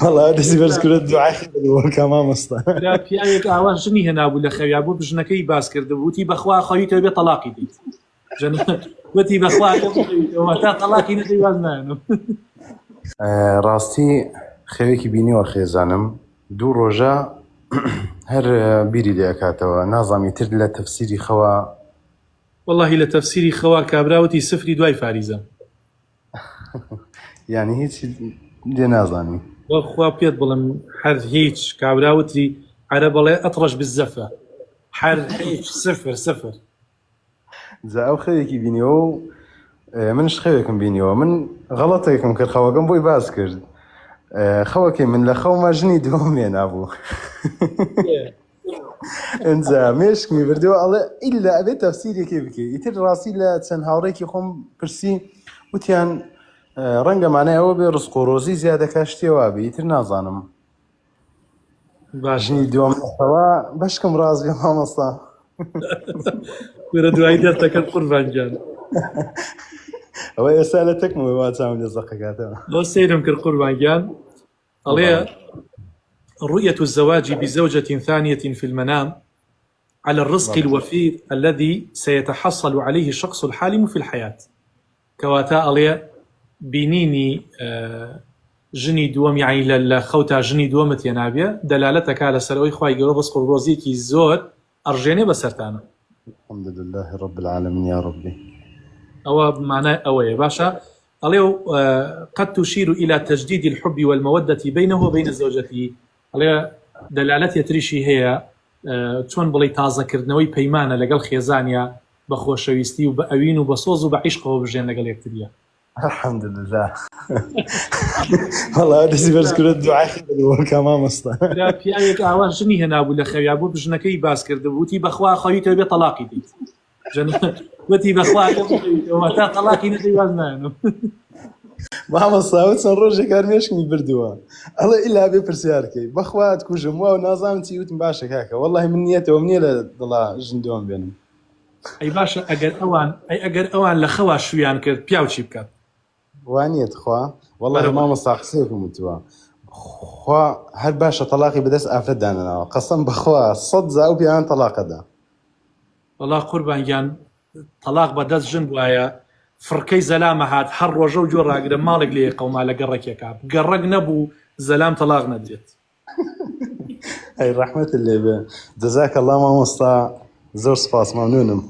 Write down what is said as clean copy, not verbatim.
والله دەستی بەرز کرد دوعای خێرەوە مامۆستا. پیاوێک ئاوا ژنی هێنابوو لە خەویا بۆ بژنەکەی باس کردبوو وتی بەخوا خەویتەوە بێ تەلاقی دیت وتی بەخوا تا تەلاقی نەدەی واز نایەنەوە. ڕاستی خەوێکی بینیوە خێزانم دوو ڕۆژە هەر بیری لێ ئەکاتەوە نازانی تر لە تەفسیری خەوا. وەڵاهی لە تەفسیری خەوا کابراوەتی سفری دوای فاریزە یعنی هیچ لێ نازانی. وەخوا پێت بڵم هەر هیچ کابراوتری عەرە بەڵێ ئەتڕەش بالزەفە هەر هیچ سفر. جا ئەو خەوێکی بینیەوە و منش خەوێکم بینیەوە من غەڵەتێکم کرد خەوەکەم بۆی باز کرد. خەوەکەی من لە خەوما ژنی دووەم لێ نابوو. ئەنجا مێشکمی بردەوە ئەڵێ ئیلا ئەبێت تەفسیرێکی بکەی. ئیتر ڕاستی لە چەند هاوڕێکی خۆم پرسی وتیان ڕەنگە مانای ئەوە بێ ڕزق و ڕۆزی زیادەکە شتێوە بێ. ئیتر نازانم ژنی دووەمەوە بەشکم ڕاز بێ مامۆستا. وەرە دوای دەردەکەت قوربانگیان. ئەوە ئێستا لە تەکمەوە واچاوم لە زەقەکاتەوە. بۆ سەیرم کرد قوربانگیان ئەڵێ رؤية الزواج بزوجة ثانية في المنام على الرزق الوفير الذي سيتحصل عليه الشخص الحالم في الحياة. كواتا أليا بينيني ژنی دووەم یعنی لە خەوتا ژنی دووەمت هێنابێ دەلالەتەکە لەسەرەوەی خوای گەورە ڕزق و ڕۆزیەکی زۆر ئەڕژێنێ بەسەرتانە. الحمد لله رب العالمين يا ربي. ئەوە معنای ئەوەیە باشە. ئەڵێ قد تشير إلى تجديد الحب والمودة بينه وبين زوجته. ئەڵێ دەلالەتی تریشی هەیە چۆن بڵێ تازەکردنەوەی پەیمانە لەگەڵ خێزانیا بە خۆشەویستی و بە ئەوین و بە سۆز و بە عیشقەوە بژێن لەگەڵ یەکتریە. الحمد لله. والله دەستی بەرز کرد دوعای خێرەوە مامۆستا. پیاوێک ئاوا ژنی هێنابوو لە خەویا بۆ بژنەکەی باس کردبوو وتی بەخوا خەویتەوە بێ تەلاقی دیت وتی بەخوا تا تەلاقی نەدەی واز نایەنەوە. مامۆستا چەند ڕۆژێک هەرمێشکمی بردووە ئەڵێ ئیلا بێ پرسیارکەی بەخوا کوژم وە و نازانم چی وتم باشە کاکە وەڵڵاهی من نیەتەوەم نییە لە دڵا ژن دووەم بێنم. ئەی باشە ئەگەر ئەوان لە خەوا شویان کرد پیاو چی بکات؟ وانیت خوا وەڵڵاهی مامۆستا قسەیەکم وتووە خوا هەر باشە تەلاقی بەدەست ئافرەت دانەناوە قەسەم بەخوا 100 جا و پیاوان تەلاقەدا. وەڵا قوربانگیان تەلاق بەدەست ژن وایە فرقەی زەلامە هات هەر ڕۆژە و جۆ ڕاگرە ماڵێک لێ قەوما لە گەڕێکێکا گەڕەک نەبوو زەلام تەلاق نەدرێت. ئەی ڕەحمەتت لێ بێ جەزاکەڵڵا مامۆستا زۆر سوپاس مەمنونم.